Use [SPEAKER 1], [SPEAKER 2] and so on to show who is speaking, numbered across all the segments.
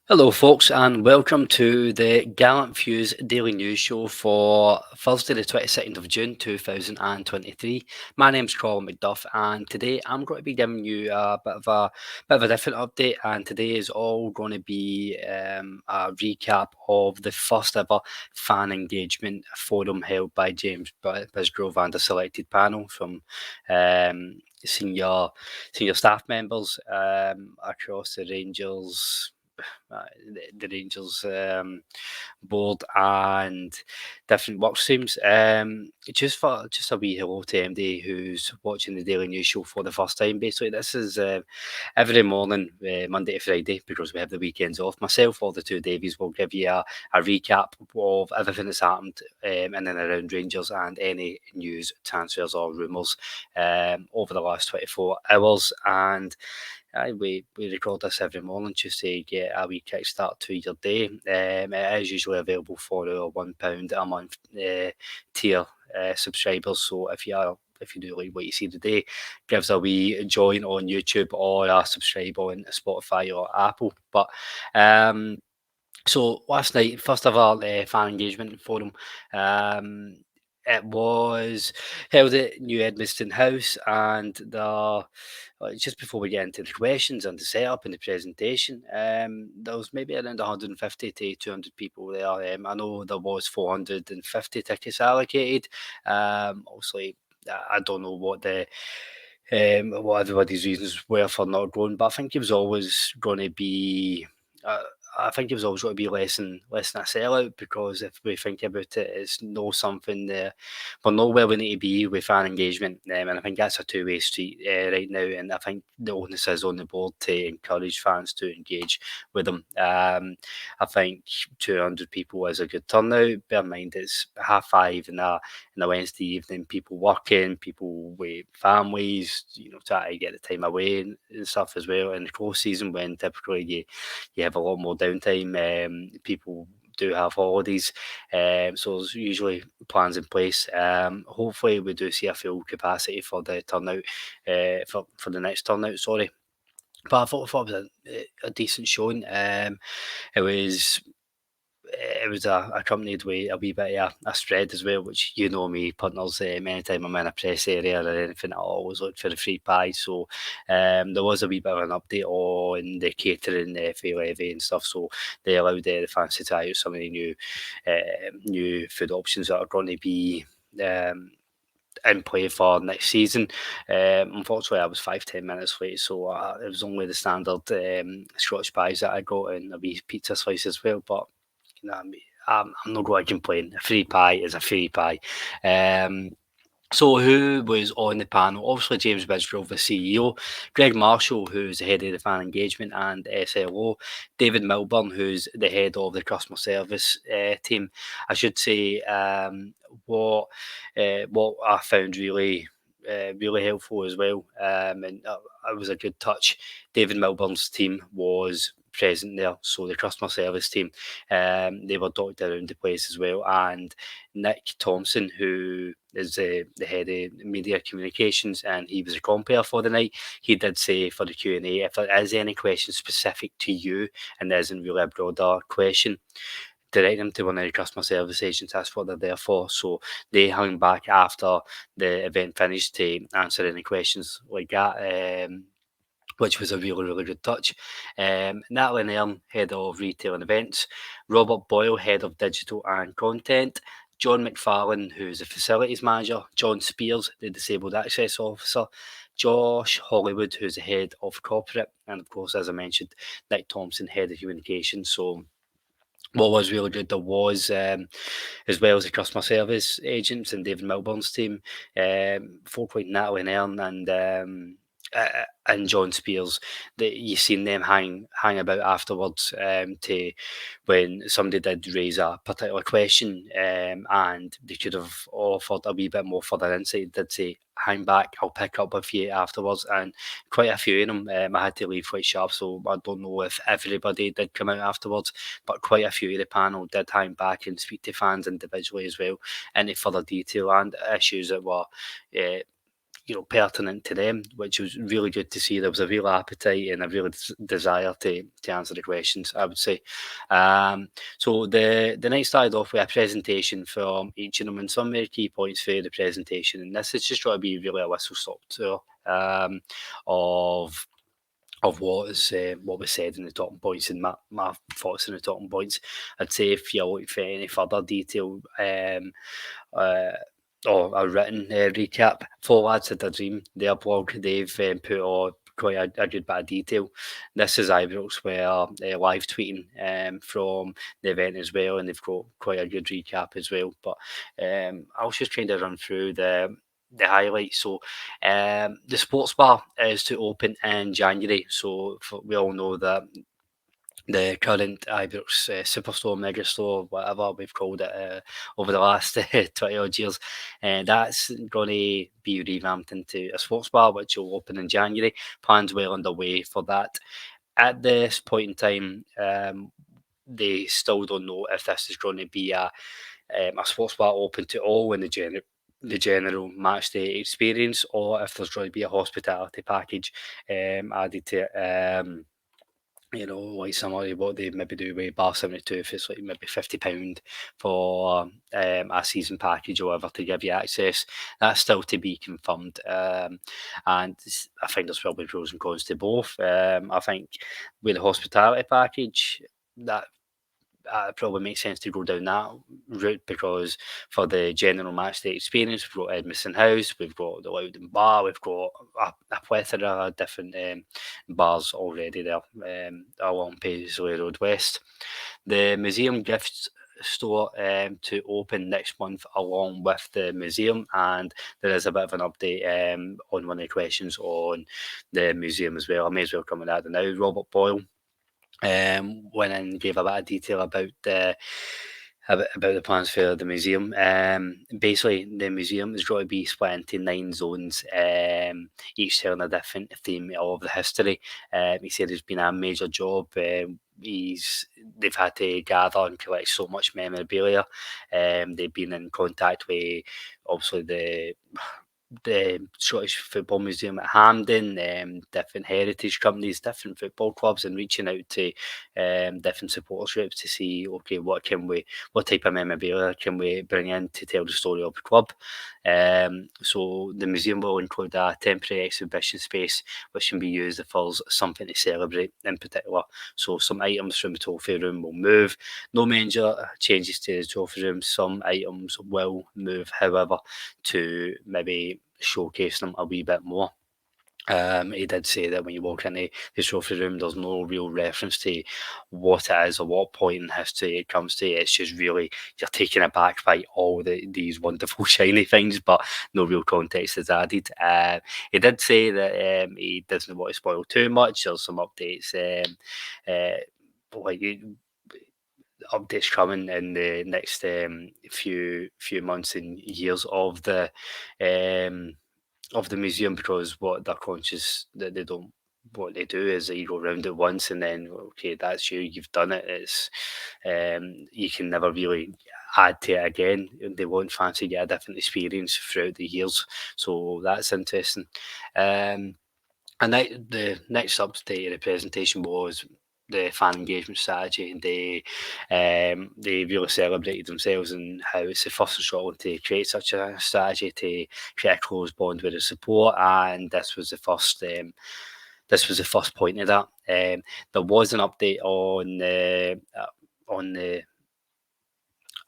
[SPEAKER 1] Hello, folks, and welcome to the Gallant Views Daily News Show for Thursday, the 22nd of June 2023. My name's Colin McDuff, and today I'm going to be giving you a bit of a different update. And today is all going to be a recap of the first ever fan engagement forum held by James Bisgrove and a selected panel from senior staff members across the Rangers the Rangers board and different work streams. Just a wee hello to MD who's watching the Daily News Show for the first time. Basically, this is every morning, Monday to Friday, because we have the weekends off. Myself or the two Davies will give you a recap of everything that's happened in and around Rangers and any news, transfers or rumours over the last 24 hours. And we record this every morning just to get a wee kickstart to your day. It is usually available for our £1 a month tier subscribers. So if you do like what you see today, give us a wee join on YouTube or a subscribe on Spotify or Apple. But so last night, first of all, fan engagement forum. It was held at New Edmiston House, and just before we get into the questions and the setup and the presentation, there was maybe around 150 to 200 people there. I know there was 450 tickets allocated. Obviously, I don't know what everybody's reasons were for not going, but I think it was always going to be. Uh, I think it was always going to be less than a sellout, because if we think about it, it's not something we're not where we need to be with fan engagement, and I think that's a two-way street right now. And I think the onus is on the board to encourage fans to engage with them. I think 200 people is a good turnout. Bear in mind it's 5:30 in a Wednesday evening, people working, people with families, trying to get the time away and stuff as well. In the close season, when typically you have a lot more downtime, people do have holidays, so there's usually plans in place. Hopefully, we do see a full capacity for the turnout, for the next turnout. Sorry. But I thought it was a decent showing. It was it was accompanied with a wee bit of a spread as well, which me, punters, anytime I'm in a press area or anything, I always look for the free pie. So there was a wee bit of an update on the catering fee levy and stuff. So they allowed the fans to try out some of the new food options that are going to be in play for next season. Unfortunately, I was 5-10 minutes late, so it was only the standard Scotch pies that I got and a wee pizza slice as well. But I'm not going to complain. A free pie is a free pie. So who was on the panel? Obviously, James Bisgrove, the CEO, Greg Marshall, who's the head of the fan engagement and SLO, David Milburn, who's the head of the customer service team. I should say what I found really helpful as well, and it was a good touch. David Milburn's team was present there, so the customer service team, they were dotted around the place as well. And Nick Thompson, who is the head of media communications, and he was a compere for the night. He did say for the Q&A, if there is any question specific to you and there isn't really a broader question, direct them to one of the customer service agents. That's what they're there for. So they hung back after the event finished to answer any questions like that. Which was a really, really good touch. Natalie Nairn, Head of Retail and Events, Robert Boyle, Head of Digital and Content, John McFarlane, who's the Facilities Manager, John Spears, the Disabled Access Officer, Josh Hollywood, who's the Head of Corporate, and of course, as I mentioned, Nick Thompson, Head of Communications. So what was really good, there was, as well as the customer service agents and David Milburn's team, folk like Natalie Nairn and John Spears, that you seen them hang about afterwards, to when somebody did raise a particular question, and they could have offered a wee bit more further insight. Did say, hang back, I'll pick up with you afterwards. And quite a few of them, I had to leave quite sharp, so I don't know if everybody did come out afterwards, but quite a few of the panel did hang back and speak to fans individually as well, any further detail and issues that were pertinent to them, which was really good to see. There was a real appetite and a real desire to answer the questions, I would say. So the night started off with a presentation from each of them and some very key points for the presentation. And this is just going to be really a whistle stop tour of what was said in the talking points and my thoughts on the talking points. I'd say if you're looking for any further detail uh, or a written recap, Four Lads Had a Dream, their blog, they've put on quite a good bit of detail. This is Ibrox where live tweeting from the event as well, and they've got quite a good recap as well. But I'll just kind of run through the highlights. So the sports bar is to open in January. So we all know that the current Ibrox superstore, megastore, whatever we've called it over the last 20 odd years, that's going to be revamped into a sports bar, which will open in January. Plans well underway for that. At this point in time, they still don't know if this is going to be a sports bar open to all in the general match day experience, or if there's going to be a hospitality package added to it. Like similar to what they maybe do with Bar 72, if it's like maybe £50 for a season package or whatever to give you access. That's still to be confirmed. And I think there's probably pros and cons to both. I think with the hospitality package, that probably makes sense to go down that route, because for the general match day experience, we've got Edmiston House, we've got the Loudon Bar, we've got a plethora of different bars already there along Paisley Road West. The museum gift store to open next month along with the museum, and there is a bit of an update on one of the questions on the museum as well. I may as well come in that now. Robert Boyle went in and gave a bit of detail about the plans for the museum. Basically, the museum is going to be split into 9 zones, each telling a different theme of the history. He said it's been a major job. They've had to gather and collect so much memorabilia. They've been in contact with obviously the Scottish Football Museum at Hampden, different heritage companies, different football clubs, and reaching out to different supporters groups to see, okay, what type of memorabilia can we bring in to tell the story of the club. So the museum will include a temporary exhibition space which can be used if there's something to celebrate in particular. So some items from the trophy room will move. No major changes to the trophy room. Some items will move, however, to maybe showcase them a wee bit more. He did say that when you walk into the trophy room, there's no real reference to what it is or what point in history it comes to. It's just really, you're taken aback by all these wonderful shiny things, but no real context is added. He did say that he doesn't want to spoil too much. There's some updates, like updates coming in the next few months and years of the museum, because what they're conscious that they don't, what they do is that you go around it once and then, okay, that's you've done it. It's you can never really add to it again. They want fans to get a different experience throughout the years, so that's interesting. And the next update of the presentation was the fan engagement strategy. They really celebrated themselves and how it's the first in Scotland to create such a strategy to create a close bond with the support, and this was the first. This was the first point of that. There was an update on the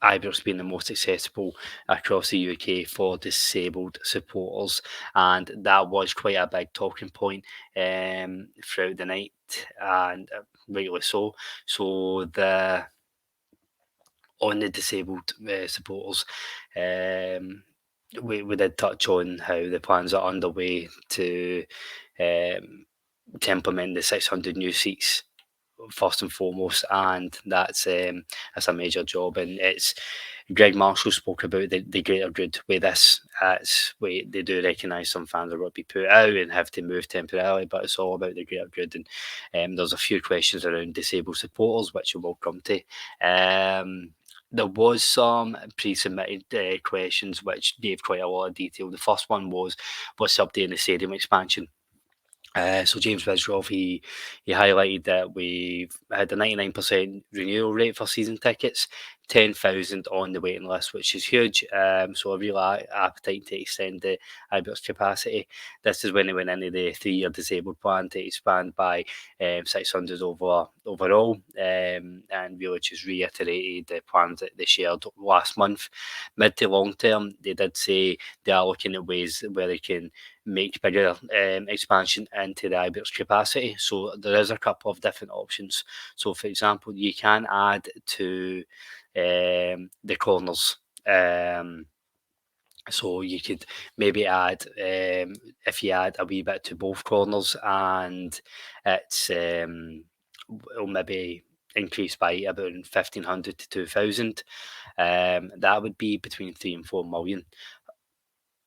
[SPEAKER 1] Ibrox being the most accessible across the UK for disabled supporters, and that was quite a big talking point throughout the night, and rightly so. So on the disabled supporters, we did touch on how the plans are underway to implement the 600 new seats first and foremost, and that's a major job. And it's Greg Marshall spoke about the greater good with this. They do recognise some fans are going to be put out and have to move temporarily, but it's all about the greater good. And there's a few questions around disabled supporters which we will come to. There was some pre-submitted questions which gave quite a lot of detail. The first one was, what's up in the stadium expansion? So James Bisgrove, he highlighted that we've had a 99% renewal rate for season tickets, 10,000 on the waiting list, which is huge. So a real appetite to extend the Ibrox capacity. This is when they went into the 3-year disabled plan to expand by 600 overall, and really just reiterated the plans that they shared last month. Mid to long term, they did say they are looking at ways where they can make bigger expansion into the Ibrox capacity. So there is a couple of different options. So, for example, you can add to the corners. So you could maybe add, if you add a wee bit to both corners, and it's will maybe increase by about 1,500 to 2,000. That would be between 3 and 4 million.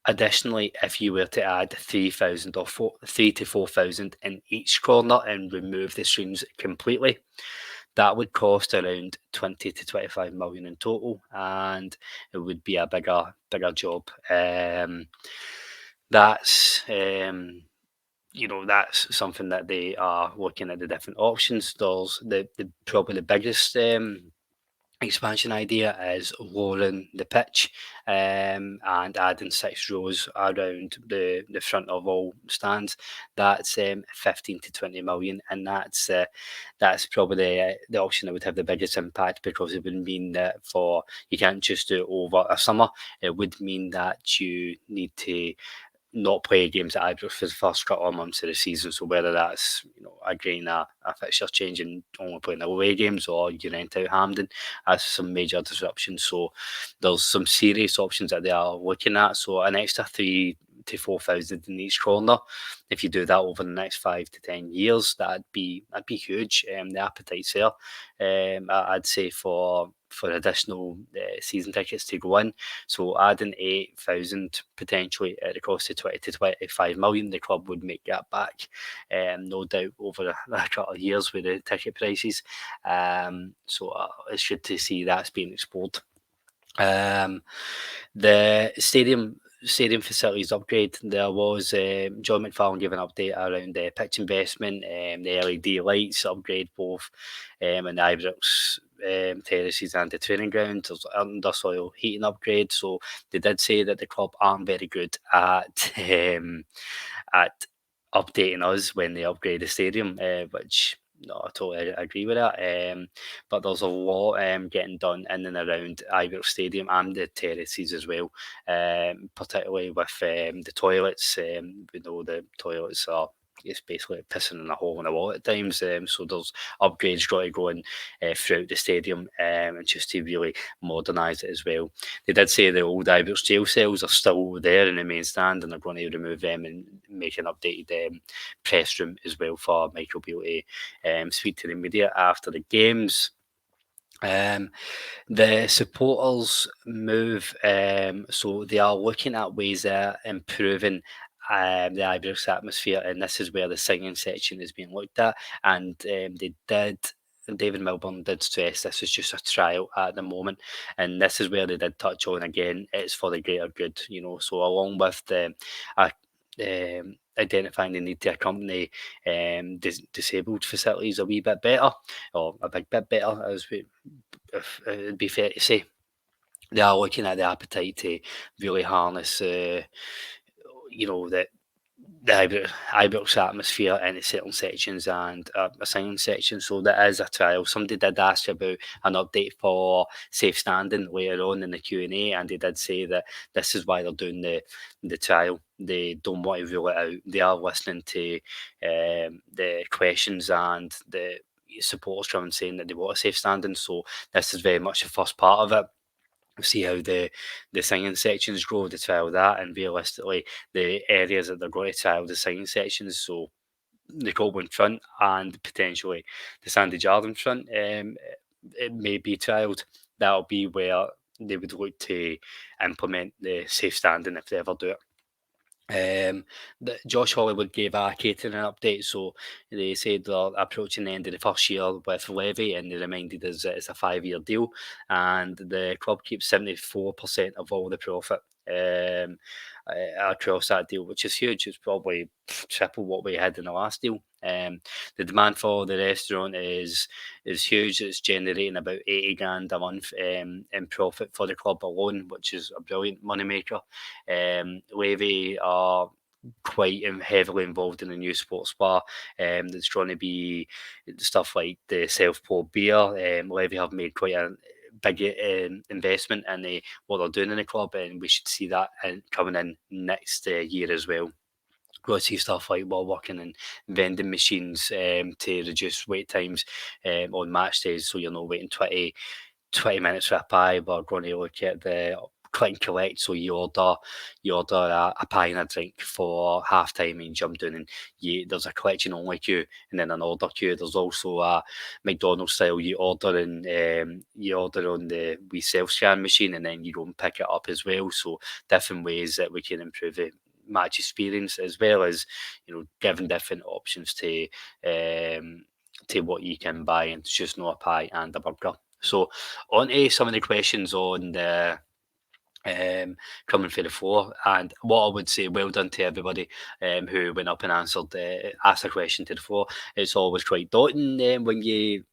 [SPEAKER 1] Additionally, if you were to add 3,000 or 3 to 4,000 in each corner and remove the screens completely, that would cost around 20 to 25 million in total, and it would be a bigger job. That's that's something that they are looking at the different options. There's the probably the biggest expansion idea is lowering the pitch and adding 6 rows around the front of all stands. That's 15 to 20 million, and that's probably the option that would have the biggest impact, because it would mean that you can't just do it over a summer. It would mean that you need to not play games at Ibrox for the first couple of months of the season. So whether that's agreeing a fixture change and only playing away games, or you rent out Hampden, that's some major disruptions. So there's some serious options that they are looking at. So an extra 3 to 4,000 in each corner. If you do that over the next 5 to 10 years, that'd be huge. The appetite's there. I'd say for additional season tickets to go in. So adding 8,000 potentially at the cost of 20 to 25 million, the club would make that back, no doubt, over a couple of years with the ticket prices. So it's good to see that's being explored. The stadium facilities upgrade, there was John McFarlane gave an update around the pitch investment, the LED lights upgrade, both in the Ibrox terraces and the training ground. There's undersoil heating upgrade. So they did say that the club aren't very good at updating us when they upgrade the stadium, which no, I totally agree with that. But there's a lot getting done in and around Ibrox Stadium and the terraces as well, particularly with the toilets. We know the toilets are, it's basically pissing in a hole in the wall at times. So there's upgrades got to go in throughout the stadium, and just to really modernise it as well. They did say the old Ibrox jail cells are still there in the main stand, and they're going to remove them and make an updated press room as well for Michael Beale to speak to the media after the games. The supporters move, so they are looking at ways of improving the Ibrox atmosphere, and this is where the singing section is being looked at. And David Milburn did stress this is just a trial at the moment, and this is where they did touch on again, it's for the greater good, So along with the identifying the need to accompany disabled facilities a wee bit better, or a big bit better, as if it'd be fair to say. They are looking at the appetite to really harness, the Ibrox atmosphere in certain sections and a singing section. So there is a trial. Somebody did ask about an update for safe standing later on in the Q&A, and they did say that this is why they're doing the trial. They don't want to rule it out. They are listening to the questions and the supporters coming saying that they want a safe standing. So this is very much the first part of it. See how the singing sections grow, to trial that, and realistically the areas that they're going to trial the singing sections, so the Colin front and potentially the Sandy Jardine front, it may be trialled. That'll be where they would look to implement the safe standing if they ever do it. Josh Hollywood gave a catering update, so they said they're approaching the end of the first year with Levy, and they reminded us that it's a 5-year deal, and the club keeps 74% of all the profit across that deal, which is huge. It's probably triple what we had in the last deal. The demand for the restaurant is huge. It's generating about 80 grand a month in profit for the club alone, which is a brilliant moneymaker. Levy are quite heavily involved in the new sports bar. There's going to be stuff like the self-poured beer. Levy have made quite a big investment in what they're doing in the club, and we should see that coming in next year as well. Go see stuff like while working in vending machines to reduce wait times on match days, so you're not waiting 20 minutes for a pie. We're going to look at the click and collect. So you order a pie and a drink for half time, and you jump down, and there's a collection only queue and then an order queue. There's also a McDonald's style. You order on the we self scan machine, and then you go and pick it up as well. So different ways that we can improve it match experience, as well as giving different options to what you can buy, and it's just not a pie and a burger. So on to some of the questions on the coming for the floor, and what I would say, well done to everybody who went up and asked a question to the floor. It's always quite daunting when you're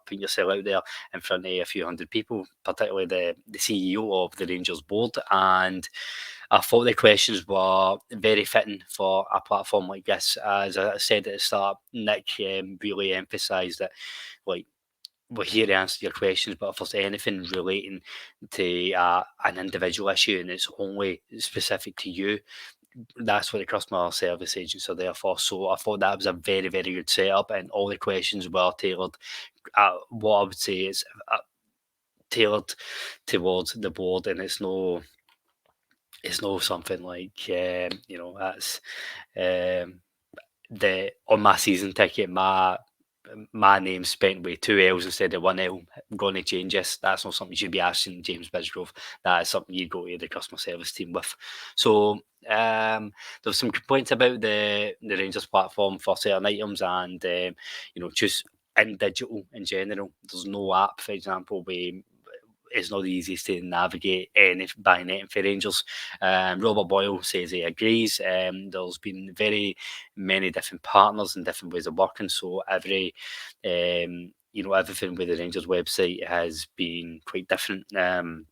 [SPEAKER 1] putting yourself out there in front of a few hundred people, particularly the CEO of the Rangers board. And I thought the questions were very fitting for a platform like this. As I said at the start, Nick really emphasised that, like, we're here to answer your questions, but if there's anything relating to an individual issue and it's only specific to you, that's what the customer service agents are there for. So I thought that was a very, very good setup, and all the questions were tailored. What I would say is tailored towards the board, and it's no something like that's the on my season ticket, my name's spent with 2 L's instead of 1 L. I'm going to change this. That's not something you should be asking James Bisgrove. That is something you go to the customer service team with. So there's some complaints about the Rangers platform for certain items, and just in digital in general. There's no app, for example, it's not the easiest to navigate buying anything for Rangers. Robert Boyle says he agrees. There's been very many different partners and different ways of working, so everything with the Rangers website has been quite different. And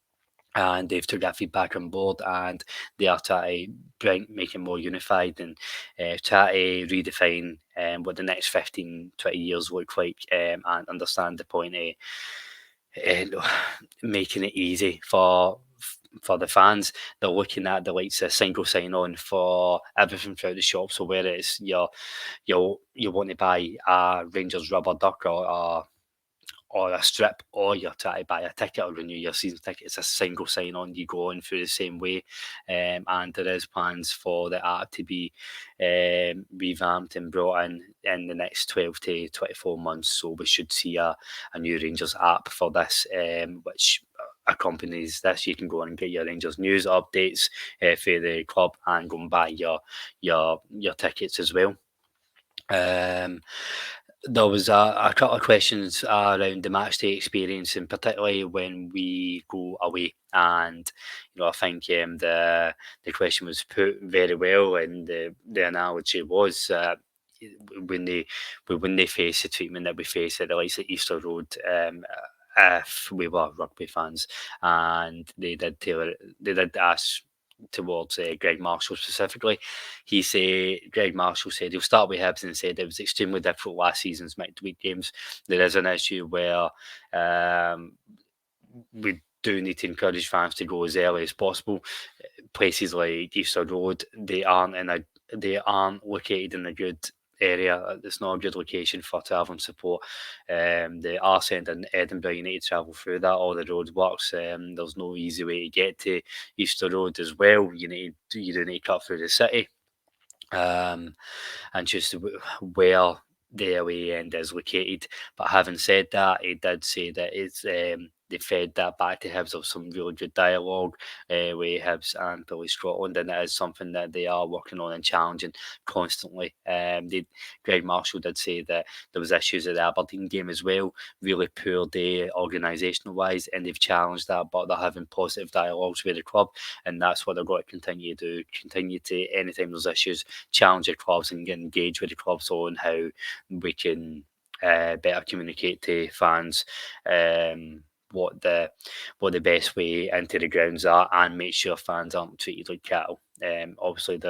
[SPEAKER 1] they've took that feedback on board, and they are trying to make it more unified, and try to redefine what the next 15-20 years look like, and understand the point of making it easy for the fans. They're looking at the likes of single sign on for everything throughout the shop. So whether it's you want to buy a Rangers rubber duck or a strip, or you're trying to buy a ticket or renew your season ticket, it's a single sign on. You go on through the same way, and there is plans for the app to be revamped and brought in the next 12 to 24 months. So we should see a new Rangers app for this, which accompanies this. You can go and get your Rangers news updates for the club, and go and buy your tickets as well. There was a couple of questions around the match day experience, and particularly when we go away. And I think the question was put very well, and the analogy was when they face the treatment that we face at the likes of Easter Road. If we were rugby fans, and they did ask towards Greg Marshall specifically. Greg Marshall said he'll start with Hibs, and said it was extremely difficult last season's midweek games. There is an issue where we do need to encourage fans to go as early as possible. Places like Easter Road, they aren't located in a good area. It's not a good location for travelling support. The Arsene and Edinburgh, you need to travel through that. All the road works. There's no easy way to get to Easter Road as well. You do need to cut through the city. And just where the away end is located. But having said that, he did say that they fed that back to Hibs. There was some really good dialogue with Hibs and Billy Scotland, and it is something that they are working on and challenging constantly. Greg Marshall did say that there was issues at the Aberdeen game as well, really poor day organisational wise, and they've challenged that, but they're having positive dialogues with the club, and that's what they're going to continue to do. Continue to, anytime there's issues, challenge the clubs and get engaged with the clubs on how we can better communicate to fans what the best way into the grounds are, and make sure fans aren't treated like cattle. Obviously,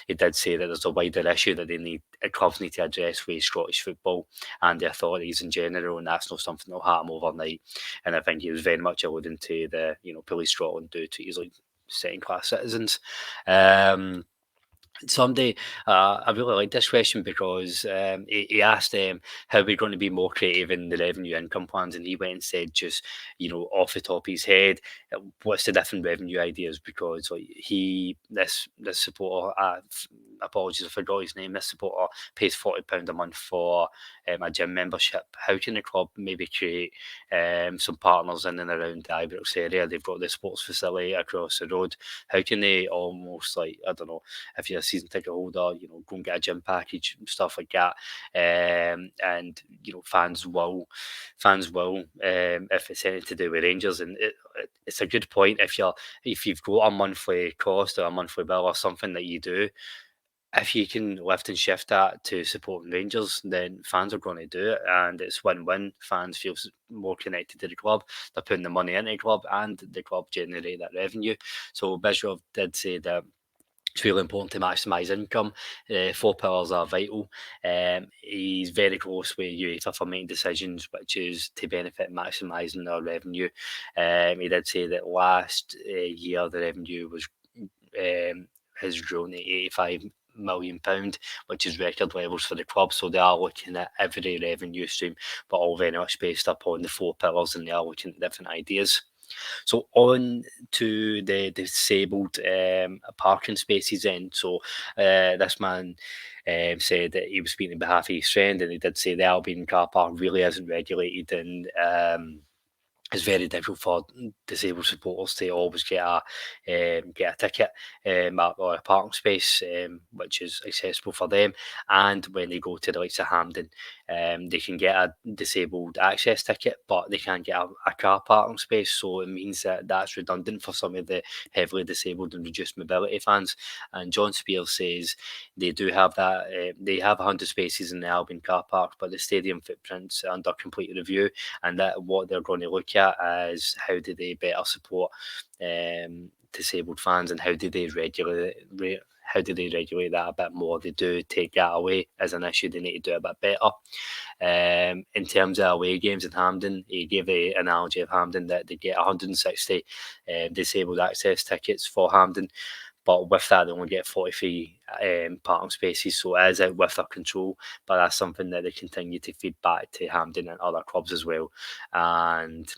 [SPEAKER 1] he did say that there's a wider issue that clubs need to address with Scottish football and the authorities in general, and that's not something that'll happen overnight. And I think he was very much alluding to the, Police Scotland do treat us like second class citizens. Someday, I really like this question because he asked how we're going to be more creative in the revenue income plans, and he went and said, just off the top of his head, what's the different revenue ideas? Because like this supporter, apologies I forgot his name. This supporter pays £40 a month for a gym membership. How can the club maybe create some partners in and around the Ibrox area? They've got the sports facility across the road. How can they almost, like, I don't know, if you're a season ticket holder, go and get a gym package, stuff like that. And fans will, if it's anything to do with Rangers, and it's a good point. If you've got a monthly cost or a monthly bill or something that you do, if you can lift and shift that to supporting Rangers, then fans are going to do it, and it's win-win. Fans feel more connected to the club. They're putting the money into the club, and the club generate that revenue. So Bisgrove did say that it's really important to maximise income. 4 pillars are vital. He's very close with UEFA for making decisions which is to benefit maximising their revenue. He did say that last year the revenue was has grown to £85 million, which is record levels for the club. So they are looking at every revenue stream, but all very much based upon the 4 pillars, and they are looking at different ideas. So on to the disabled parking spaces then. So this man said that he was speaking on behalf of his friend, and he did say the Albion car park really isn't regulated, and it's very difficult for disabled supporters to always get a ticket or a parking space which is accessible for them. And when they go to the likes of Hampden, they can get a disabled access ticket, but they can't get a car parking space. So it means that that's redundant for some of the heavily disabled and reduced mobility fans. And John Spears says they do have that. They have 100 spaces in the Albion car park, but the stadium footprint's under complete review, and that what they're going to look at is how do they better support disabled fans, and how do they regulate that a bit more. They do take that away as an issue. They need to do it a bit better. In terms of away games in Hampden, he gave the analogy of Hampden that they get 160 disabled access tickets for Hampden, but with that they only get 43 parking spaces, so it is out with their control, but that's something that they continue to feed back to Hampden and other clubs as well. And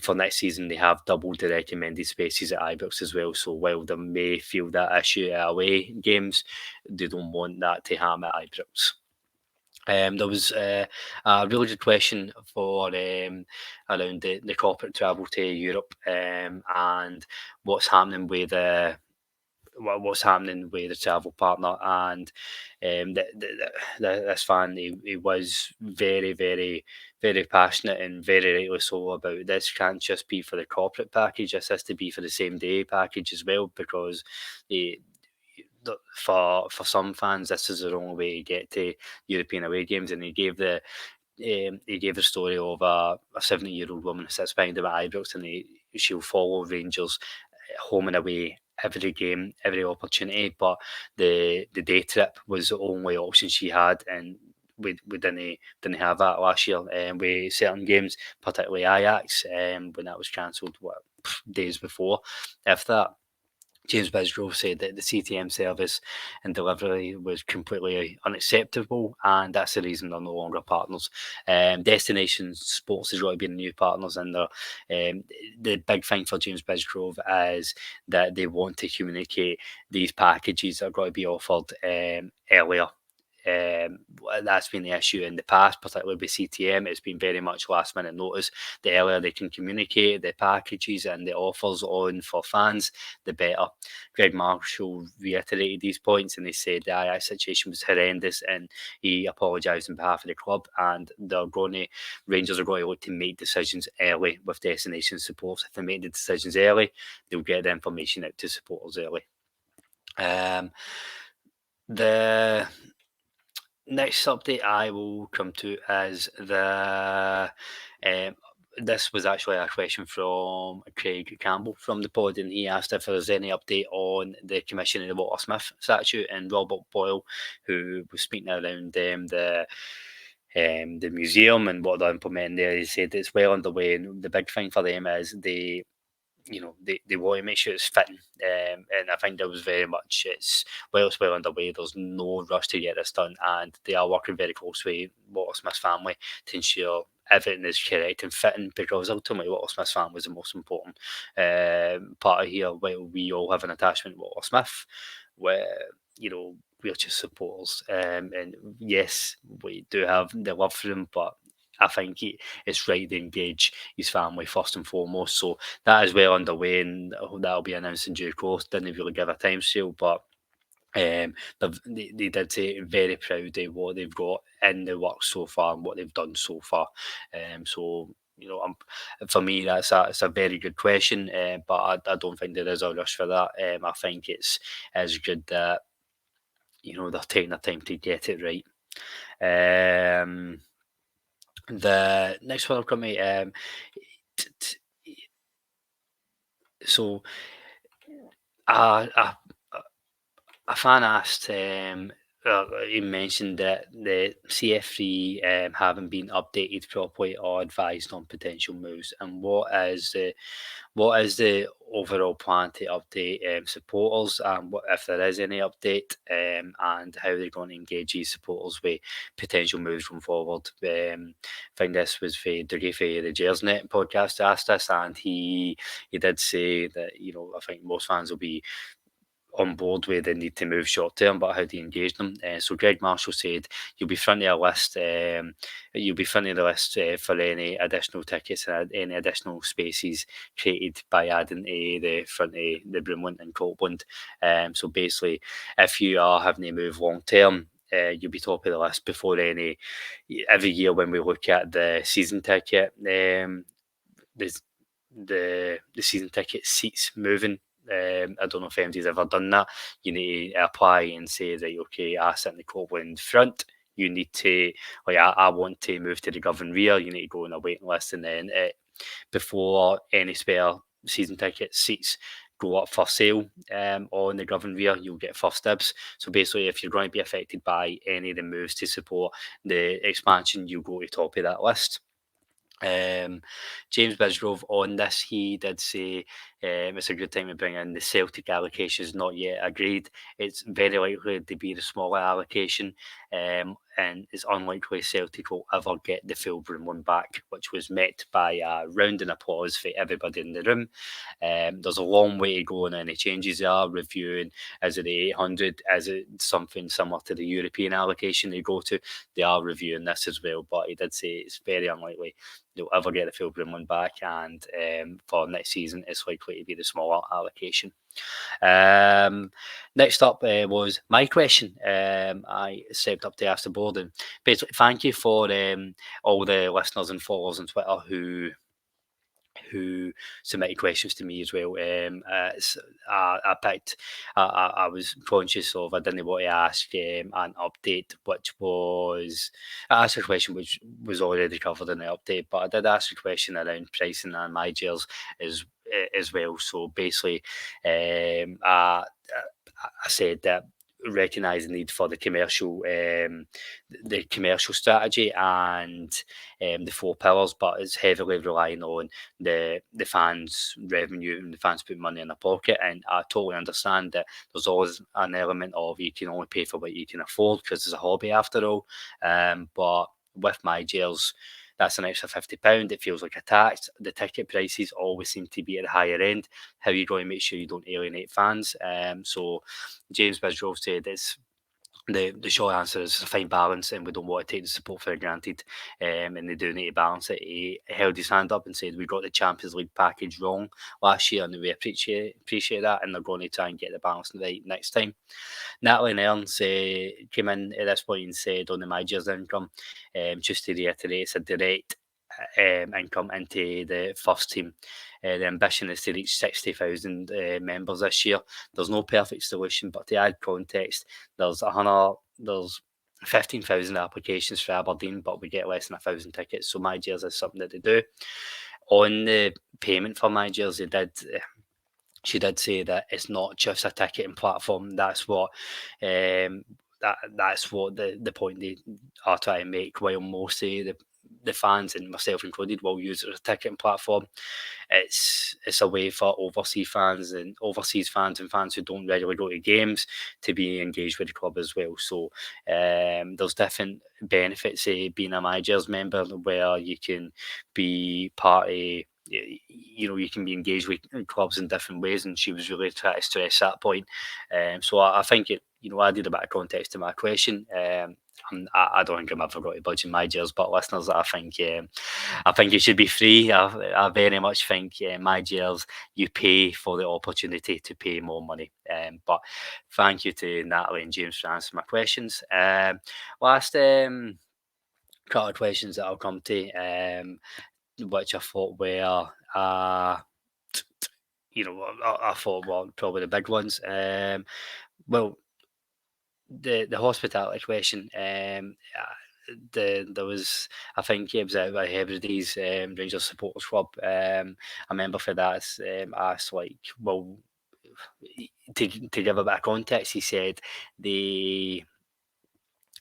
[SPEAKER 1] for next season they have doubled the recommended spaces at Ibrox as well, so while they may feel that issue at away games, they don't want that to happen at Ibrox. There was a really good question for around the corporate travel to Europe, and what's happening with what's happening with the travel partner. And this fan, he was very, very, very passionate, and very rightly so, about this can't just be for the corporate package, this has to be for the same day package as well, because for some fans this is the only way to get to European away games. And he gave the story of a 70-year-old woman who sits behind him at Ibrox, and she'll follow Rangers home and away every game, every opportunity, but the day trip was the only option she had, and we didn't have that last year with certain games, particularly Ajax, when that was cancelled days before, if that. James Bisgrove said that the CTM service and delivery was completely unacceptable, and that's the reason they're no longer partners. Destination Sports has really been new partners, and the big thing for James Bisgrove is that they want to communicate these packages are going to be offered earlier That's been the issue in the past, particularly with CTM. It's been very much last minute notice. The earlier they can communicate the packages and the offers on for fans, the better. Greg Marshall reiterated these points, and he said the Ajax situation was horrendous, and he apologised on behalf of the club. And Rangers are going to look to make decisions early with destination supports. If they make the decisions early, they'll get the information out to supporters early. The next update I will come to is this was actually a question from Craig Campbell from the pod, and he asked if there was any update on the commissioning of the Walter Smith statue, and Robert Boyle, who was speaking around the museum and what they're implementing there, he said it's well underway, and the big thing for them is they want to make sure it's fitting, and I think there was very much it's well underway. There's no rush to get this done, and they are working very closely with Walter Smith's family to ensure everything is correct and fitting, because ultimately Walter Smith's family is the most important part of here. While we all have an attachment to Walter Smith, where we're just supporters, and yes, we do have the love for him, but I think it's right to engage his family first and foremost. So that is well underway, and that'll be announced in due course. Didn't really give a timescale, but they did say very proud of what they've got in the work so far and what they've done so far. So for me, that's a very good question, but I don't think there is a rush for that. I think it's as good that they're taking their time to get it right. The next one will come so a fan asked, he mentioned that the CF3 haven't been updated properly or advised on potential moves, and what is the overall plan to update supporters, and what if there is any update, and how they're going to engage these supporters with potential moves going forward. I think this was for Dougie the Jersnet podcast asked us, and he did say that I think most fans will be on board with the need to move short term, but how do you engage them? So Greg Marshall said you'll be front of a list. You'll be front of the list for any additional tickets and any additional spaces created by adding the front of the Broomloan and Copland. So basically, if you are having to move long term, you'll be top of the list before every year when we look at the season ticket. The season ticket seats moving. I don't know if anybody's ever done that. You need to apply and say that, okay, I sit in the Copland front. You need to, I want to move to the Govan rear. You need to go on a waiting list, and then before any spare season ticket seats go up for sale on the Govan rear, you'll get first dibs. So basically, if you're going to be affected by any of the moves to support the expansion, you go to the top of that list. James Bisgrove on this, he did say it's a good time to bring in the Celtic allocation is not yet agreed. It's very likely to be the smaller allocation, and it's unlikely Celtic will ever get the full Broomloan back, which was met by a round of applause for everybody in the room. There's a long way to go on any changes they are reviewing. Is it the 800? Is it something similar to the European allocation they go to? They are reviewing this as well, but he did say it's very unlikely they'll ever get the full Broomloan back, and for next season it's likely to be the smaller allocation. Next up was my question. I stepped up to ask the board, and basically thank you for all the listeners and followers on Twitter who submitted questions to me as well. I picked. I was conscious of I didn't want to ask an update, which was I asked a question which was already covered in the update, but I did ask a question around pricing and my jails as well. So basically, I said that recognise the need for the commercial strategy and the 4 pillars, but it's heavily relying on the fans' revenue and the fans putting money in their pocket. And I totally understand that there's always an element of you can only pay for what you can afford because it's a hobby after all. But with my jails, that's an extra £50. It feels like a tax. The ticket prices always seem to be at the higher end. How are you going to make sure you don't alienate fans? So James Bisgrove said it's the short answer is a fine balance, and we don't want to take the support for granted. And they do need to balance it. He held his hand up and said, "We got the Champions League package wrong last year, and we appreciate that, and they're going to try and get the balance right next time." Natalie Nairns came in at this point and said on the manager's income, just to reiterate, it's a direct income into the first team. The ambition is to reach 60,000 members this year. There's no perfect solution, but to add context, there's 15,000 applications for Aberdeen, but we get less than 1,000 tickets. So my jersey is something that they do. On the payment for my jersey, she did say that it's not just a ticketing platform. That's what that's what the point they are trying to make. While most of the fans, and myself included, will use it as a ticketing platform, it's a way for overseas fans and fans who don't regularly go to games to be engaged with the club as well. So there's different benefits of being a managers member, where you can be part of, you can be engaged with clubs in different ways, and she was really trying to stress that point. So I think it, added a bit of context to my question. I don't think I'm ever going to budge in my jails, but listeners, I think it should be free. I very much think my jails, you pay for the opportunity to pay more money. But thank you to Natalie and James for answering my questions. Last couple of questions that I'll come to, which I thought were, I thought were probably the big ones. Well, the hospitality question. There was, I think it was out by Hebrides Rangers Supporters Club. A member for that asked, like, well, to give a bit of context, he said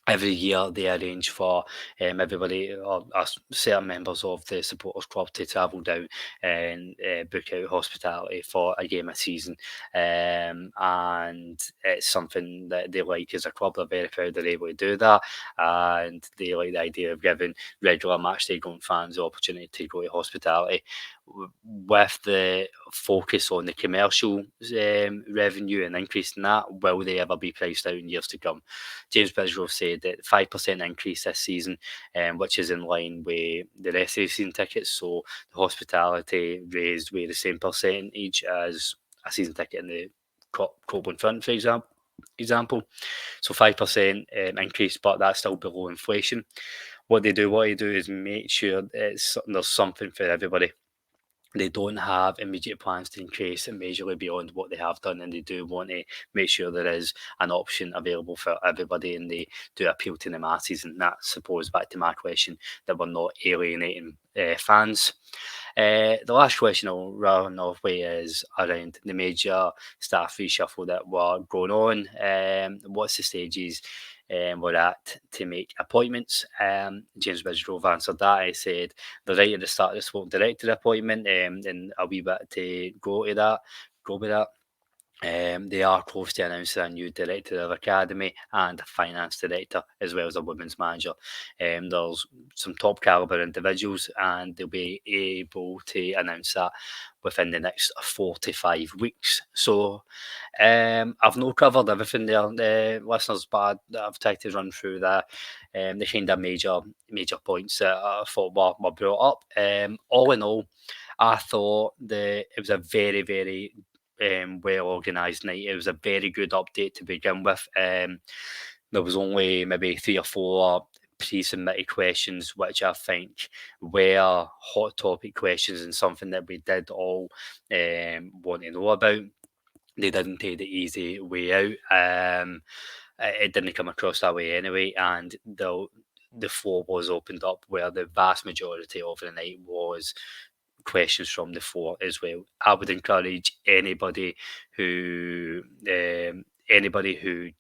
[SPEAKER 1] every year they arrange for everybody, or certain members of the supporters club, to travel down and book out hospitality for a game a season. And it's something that they like as a club. They're very proud they're able to do that, and they like the idea of giving regular matchday going fans the opportunity to go to hospitality. With the focus on the commercial revenue and increasing that, will they ever be priced out in years to come? James Bisgrove said that 5% increase this season, which is in line with the rest of the season tickets. So the hospitality raised with the same percentage as a season ticket in the Copeland Front, for example. So 5% increase, but that's still below inflation. What they do is make sure there's something for everybody. They don't have immediate plans to increase it majorly beyond what they have done, and they do want to make sure there is an option available for everybody, and they do appeal to the masses. And that, suppose, back to my question, that we're not alienating fans. The last question I'll run off with is around the major staff reshuffle that were going on. What's the stages we're at to make appointments? James Bisgrove answered that. He said the right at the start of the sport director appointment, and a wee bit to go with that. They are close to announcing a new director of academy and a finance director, as well as a women's manager. There's some top caliber individuals, and they'll be able to announce that within the next 4 to 5 weeks. So I've not covered everything there, listeners, but I've tried to run through the kind of major points that I thought were brought up. All in all, I thought it was a very, very well organised night. It was a very good update to begin with. There was only maybe 3 or 4 pre-submitted questions, which I think were hot topic questions and something that we did all want to know about. They didn't take the easy way out. It didn't come across that way anyway, and the floor was opened up, where the vast majority of the night was questions from the floor as well. I would encourage anybody who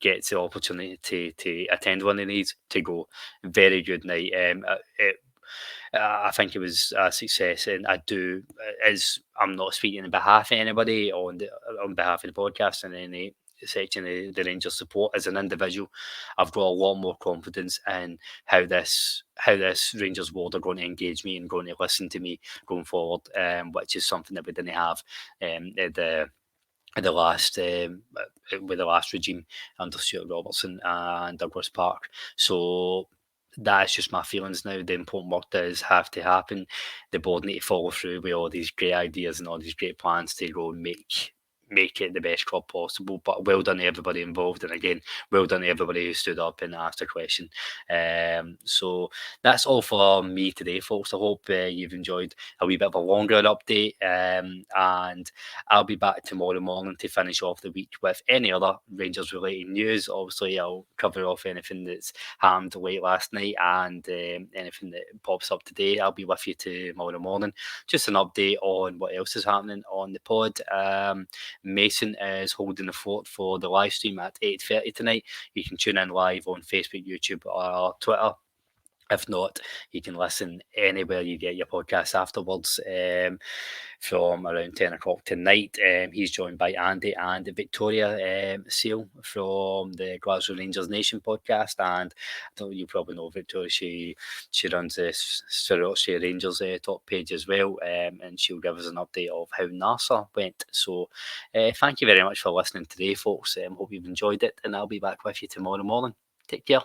[SPEAKER 1] gets the opportunity to attend one of these to go. Very good night. I think it was a success, and I'm not speaking on behalf of anybody on behalf of the podcast and any section of the Rangers support. As an individual, I've got a lot more confidence in how this Rangers world are going to engage me and going to listen to me going forward, which is something that we didn't have the last with the last regime under Stuart Robertson and Douglas Park. So that's just my feelings now. The important work does have to happen. The board need to follow through with all these great ideas and all these great plans to go and make it the best club possible. But well done to everybody involved, and again, well done to everybody who stood up and asked a question. So that's all for me today, folks. I hope you've enjoyed a wee bit of a longer update, and I'll be back tomorrow morning to finish off the week with any other Rangers related news. Obviously, I'll cover off anything that's happened late last night and anything that pops up today. I'll be with you tomorrow morning. Just an update on what else is happening on the pod. Mason is holding the fort for the live stream at 8:30 tonight. You can tune in live on Facebook, YouTube, or Twitter. If not, you can listen anywhere you get your podcast afterwards, from around 10 o'clock tonight. He's joined by Andy and Victoria Seal from the Glasgow Rangers Nation podcast. And I know you probably know Victoria. She runs the Swansea Rangers top page as well, and she'll give us an update of how NASA went. So thank you very much for listening today, folks. Hope you've enjoyed it, and I'll be back with you tomorrow morning. Take care.